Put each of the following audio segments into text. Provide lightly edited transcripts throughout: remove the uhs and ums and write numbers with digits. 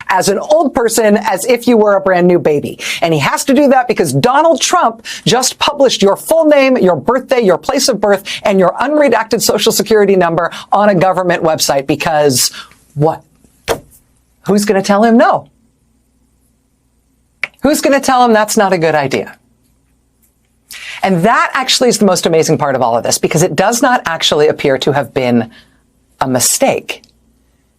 as an old person as if you were a brand new baby. And he has to do that because Donald Trump just published your full name, your birthday, your place of birth, and your unredacted social security number on a government website because what? Who's going to tell him no? Who's going to tell him that's not a good idea? And that actually is the most amazing part of all of this, because it does not actually appear to have been a mistake.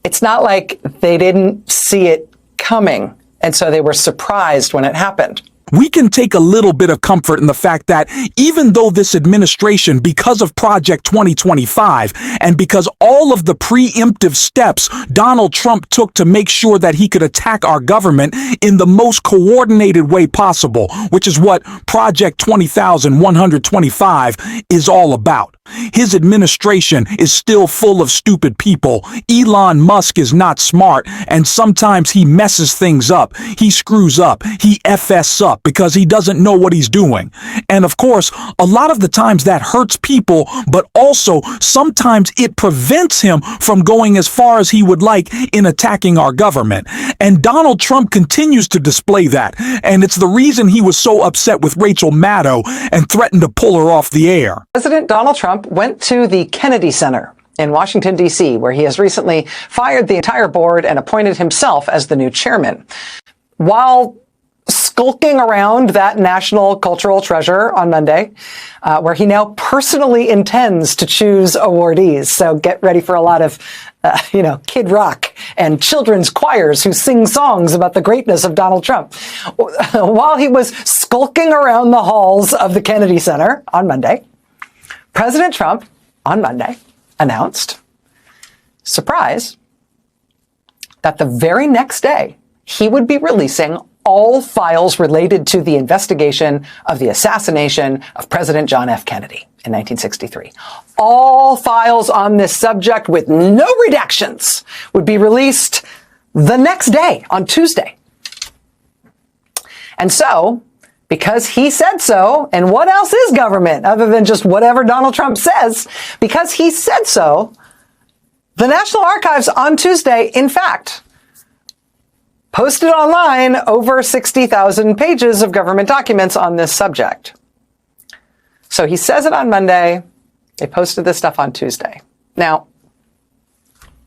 It's not like they didn't see it coming, and so they were surprised when it happened. We can take a little bit of comfort in the fact that even though this administration, because of Project 2025, and because all of the preemptive steps Donald Trump took to make sure that he could attack our government in the most coordinated way possible, which is what Project 20,125 is all about. His administration is still full of stupid people. Elon Musk is not smart, and sometimes he messes things up. He screws up. He FS up because he doesn't know what he's doing. And of course, a lot of the times that hurts people, but also sometimes it prevents him from going as far as he would like in attacking our government. And Donald Trump continues to display that. And it's the reason he was so upset with Rachel Maddow and threatened to pull her off the air. President Donald Trump went to the Kennedy Center in Washington, D.C., where he has recently fired the entire board and appointed himself as the new chairman. While skulking around that national cultural treasure on Monday, where he now personally intends to choose awardees. So get ready for a lot of, Kid Rock and children's choirs who sing songs about the greatness of Donald Trump. While he was skulking around the halls of the Kennedy Center on Monday, President Trump on Monday announced, surprise, that the very next day he would be releasing all files related to the investigation of the assassination of President John F. Kennedy in 1963. All files on this subject with no redactions would be released the next day, on Tuesday. And so, because he said so, and what else is government other than just whatever Donald Trump says? Because he said so, the National Archives on Tuesday, in fact, posted online over 60,000 pages of government documents on this subject. So he says it on Monday. They posted this stuff on Tuesday. Now,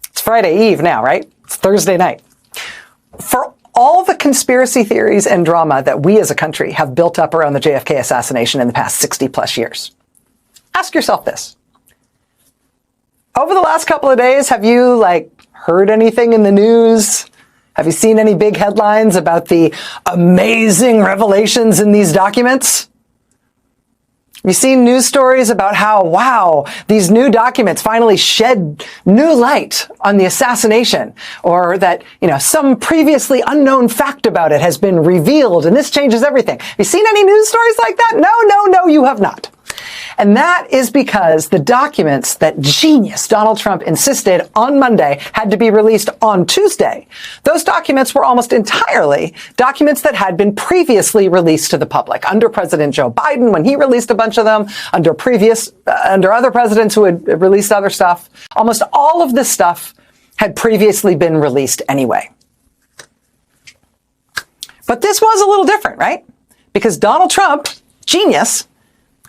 it's Friday Eve now, right? It's Thursday night. For all the conspiracy theories and drama that we as a country have built up around the JFK assassination in the past 60 plus years, ask yourself this. Over the last couple of days, have you heard anything in the news? Have you seen any big headlines about the amazing revelations in these documents? Have you seen news stories about how, wow, these new documents finally shed new light on the assassination, or that, some previously unknown fact about it has been revealed and this changes everything? Have you seen any news stories like that? No, you have not. And that is because the documents that genius Donald Trump insisted on Monday had to be released on Tuesday, those documents were almost entirely documents that had been previously released to the public under President Joe Biden when he released a bunch of them, under other presidents who had released other stuff. Almost all of this stuff had previously been released anyway. But this was a little different, right? Because Donald Trump, genius,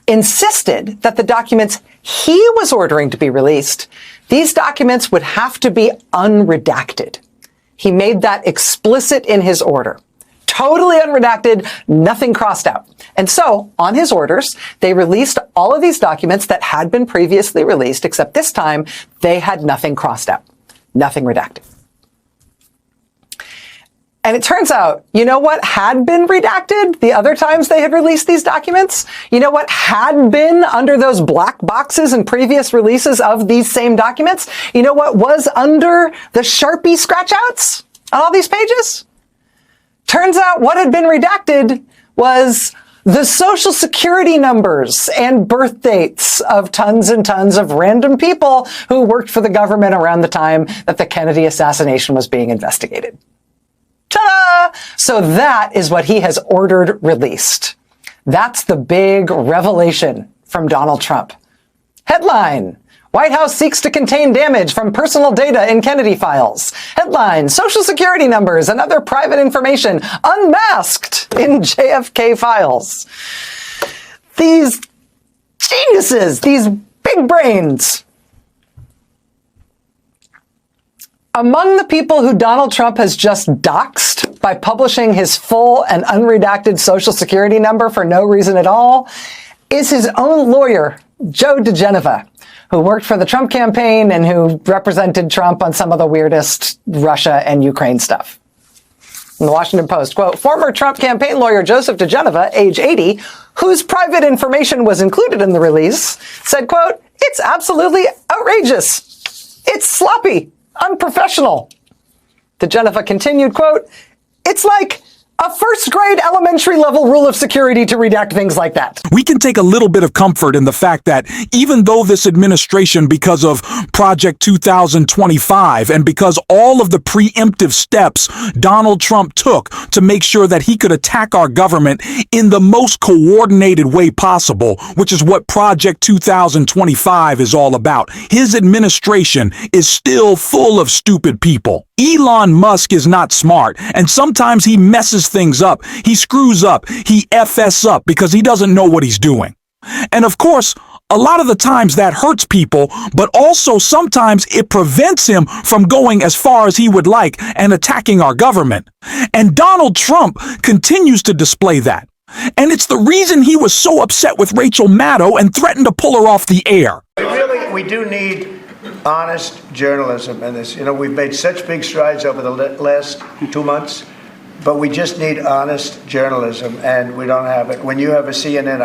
insisted that the documents he was ordering to be released, these documents would have to be unredacted. He made that explicit in his order. Totally unredacted, nothing crossed out. And so, on his orders, they released all of these documents that had been previously released, except this time they had nothing crossed out, nothing redacted. And it turns out, you know what had been redacted the other times they had released these documents? You know what had been under those black boxes in previous releases of these same documents? You know what was under the Sharpie scratch-outs on all these pages? Turns out what had been redacted was the social security numbers and birth dates of tons and tons of random people who worked for the government around the time that the Kennedy assassination was being investigated. Ta-da! So that is what he has ordered released. That's the big revelation from Donald Trump. Headline: White House seeks to contain damage from personal data in Kennedy files. Headline, Social Security numbers and other private information unmasked in JFK files. These geniuses, these big brains. Among the people who Donald Trump has just doxed by publishing his full and unredacted Social Security number for no reason at all is his own lawyer, Joe DeGeneva, who worked for the Trump campaign and who represented Trump on some of the weirdest Russia and Ukraine stuff. In the Washington Post, quote, former Trump campaign lawyer Joseph DeGeneva, age 80, whose private information was included in the release, said, quote, it's absolutely outrageous. It's sloppy, unprofessional. DeGeneva continued, quote, it's like a first grade elementary level rule of security to redact things like that. We can take a little bit of comfort in the fact that even though this administration, because of Project 2025 and because all of the preemptive steps Donald Trump took to make sure that he could attack our government in the most coordinated way possible, which is what Project 2025 is all about, his administration is still full of stupid people. Elon Musk is not smart, and sometimes he messes things up. He screws up. He FS up because he doesn't know what he's doing. And of course, a lot of the times that hurts people, but also sometimes it prevents him from going as far as he would like and attacking our government. And Donald Trump continues to display that. And it's the reason he was so upset with Rachel Maddow and threatened to pull her off the air. We do need honest journalism in this. You know, we've made such big strides over the last 2 months, but we just need honest journalism, and we don't have it. When you have a CNN,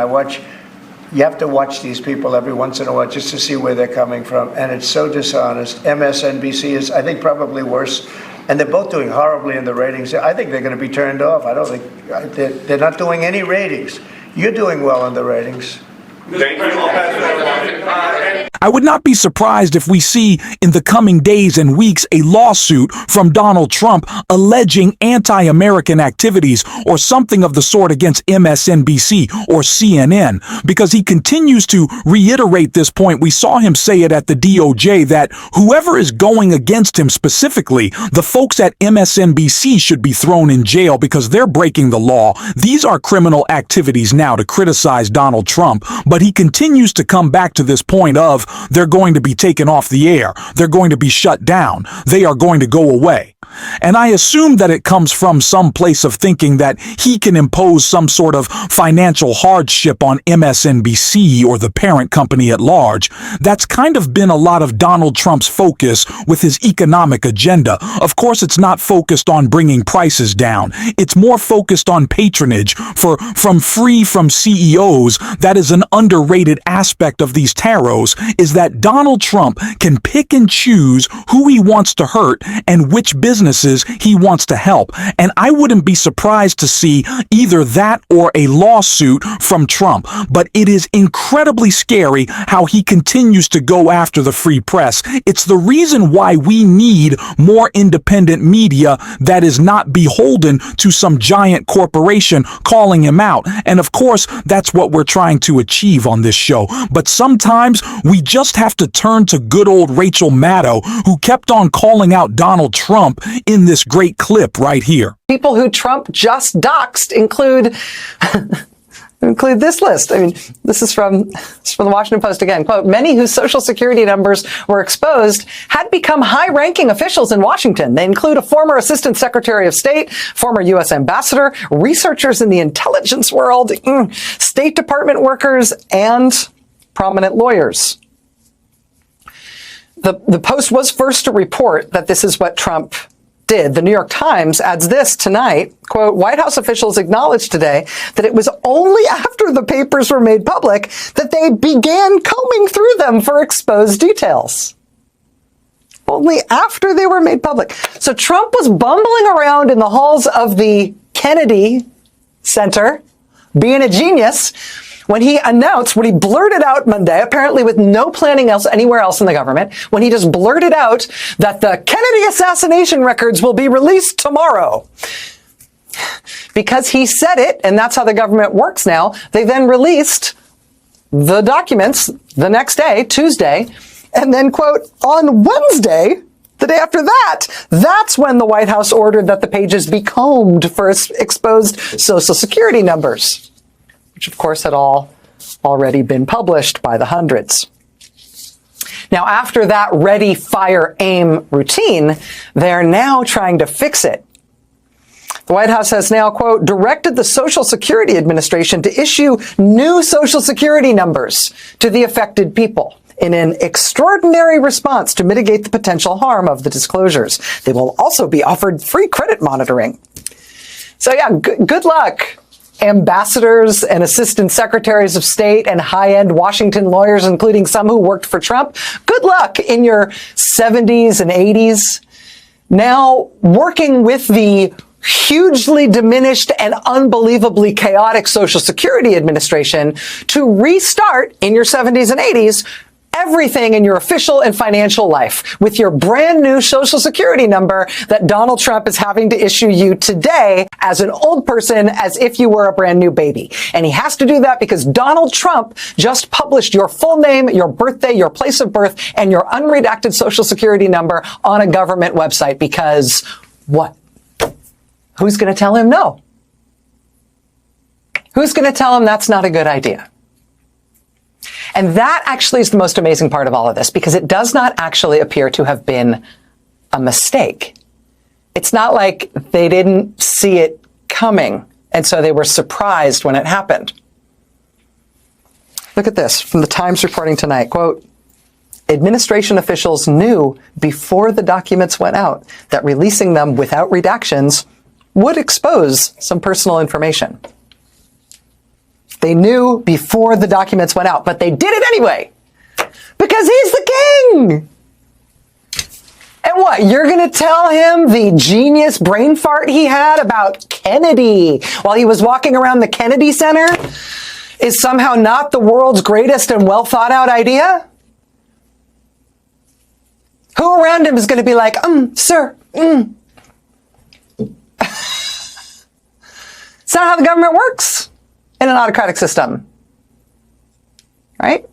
you have to watch these people every once in a while just to see where they're coming from, and it's so dishonest. MSNBC is, I think, probably worse, and they're both doing horribly in the ratings. I think they're going to be turned off. I don't think, they're not doing any ratings. You're doing well in the ratings. Thank you. I would not be surprised if we see in the coming days and weeks a lawsuit from Donald Trump alleging anti-American activities or something of the sort against MSNBC or CNN, because he continues to reiterate this point. We saw him say it at the DOJ that whoever is going against him specifically, the folks at MSNBC should be thrown in jail because they're breaking the law. These are criminal activities now to criticize Donald Trump, but he continues to come back to this point of they're going to be taken off the air. They're going to be shut down. They are going to go away. And I assume that it comes from some place of thinking that he can impose some sort of financial hardship on MSNBC or the parent company at large. That's kind of been a lot of Donald Trump's focus with his economic agenda. Of course, it's not focused on bringing prices down. It's more focused on patronage from CEOs. That is an underrated aspect of these tarots, is that Donald Trump can pick and choose who he wants to hurt and which businesses he wants to help. And I wouldn't be surprised to see either that or a lawsuit from Trump. But it is incredibly scary how he continues to go after the free press. It's the reason why we need more independent media that is not beholden to some giant corporation calling him out. And of course, that's what we're trying to achieve on this show. But sometimes we just have to turn to good old Rachel Maddow, who kept on calling out Donald Trump in this great clip right here. People who Trump just doxed include this list. I mean, this is from the Washington Post again. Quote, many whose Social Security numbers were exposed had become high-ranking officials in Washington. They include a former Assistant Secretary of State, former U.S. Ambassador, researchers in the intelligence world, State Department workers, and prominent lawyers. The Post was first to report that this is what Trump did. The New York Times adds this tonight, quote, White House officials acknowledged today that it was only after the papers were made public that they began combing through them for exposed details. Only after they were made public. So Trump was bumbling around in the halls of the Kennedy Center, being a genius, when he blurted out Monday, apparently with no planning anywhere else in the government, when he just blurted out that the Kennedy assassination records will be released tomorrow. Because he said it, and that's how the government works now, they then released the documents the next day, Tuesday, And then, quote, on Wednesday, the day after that, that's when the White House ordered that the pages be combed for exposed Social Security numbers, which of course had all already been published by the hundreds. Now, after that ready, fire, aim routine, they're now trying to fix it. The White House has now, quote, directed the Social Security Administration to issue new Social Security numbers to the affected people in an extraordinary response to mitigate the potential harm of the disclosures. They will also be offered free credit monitoring. So yeah, good luck, ambassadors and assistant secretaries of state and high-end Washington lawyers, including some who worked for Trump. Good luck in your 70s and 80s. Now working with the hugely diminished and unbelievably chaotic Social Security Administration to restart in your 70s and 80s everything in your official and financial life with your brand new Social Security number that Donald Trump is having to issue you today as an old person, as if you were a brand new baby. And he has to do that because Donald Trump just published your full name, your birthday, your place of birth, and your unredacted Social Security number on a government website because what? Who's going to tell him no? Who's going to tell him that's not a good idea? And that actually is the most amazing part of all of this, because it does not actually appear to have been a mistake. It's not like they didn't see it coming, and so they were surprised when it happened. Look at this from the Times reporting tonight, quote, administration officials knew before the documents went out that releasing them without redactions would expose some personal information. They knew before the documents went out, but they did it anyway because he's the king. And what, you're going to tell him the genius brain fart he had about Kennedy while he was walking around the Kennedy Center is somehow not the world's greatest and well thought out idea? Who around him is going to be like, sir, It's not how the government works in an autocratic system, right?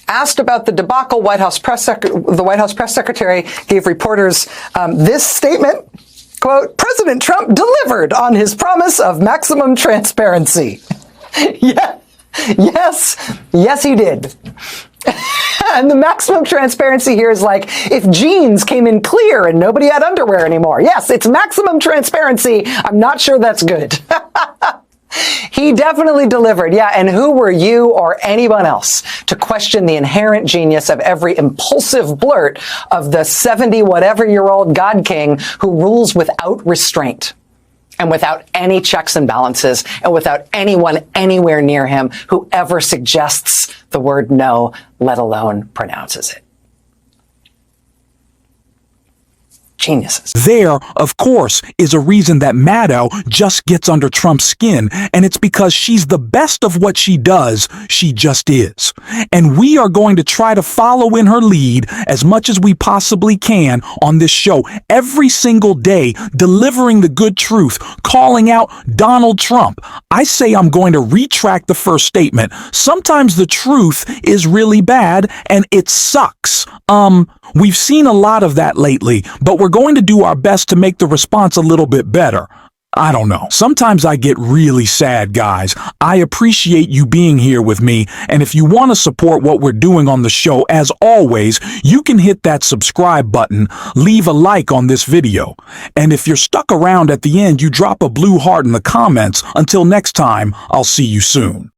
Asked about the debacle, the White House press secretary gave reporters this statement, quote, President Trump delivered on his promise of maximum transparency. Yes, he did. And the maximum transparency here is like if jeans came in clear and nobody had underwear anymore. Yes, it's maximum transparency. I'm not sure that's good. He definitely delivered. Yeah, and who were you or anyone else to question the inherent genius of every impulsive blurt of the 70-whatever-year-old God King who rules without restraint and without any checks and balances and without anyone anywhere near him who ever suggests the word no, let alone pronounces it? Geniuses. There, of course, is a reason that MADDOW just gets under Trump's skin, and it's because she's the best of what she does. She just is. And we are going to try to follow in her lead as much as we possibly can on this show every single day, delivering the good truth, calling out Donald Trump. I say I'm going to retract the first statement. Sometimes the truth is really bad, and it sucks. We've seen a lot of that lately, but we're going to do our best to make the response a little bit better. I don't know. Sometimes I get really sad, guys. I appreciate you being here with me, and if you want to support what we're doing on the show, as always, you can hit that subscribe button, leave a like on this video, and if you're stuck around at the end, you drop a blue heart in the comments. Until next time, I'll see you soon.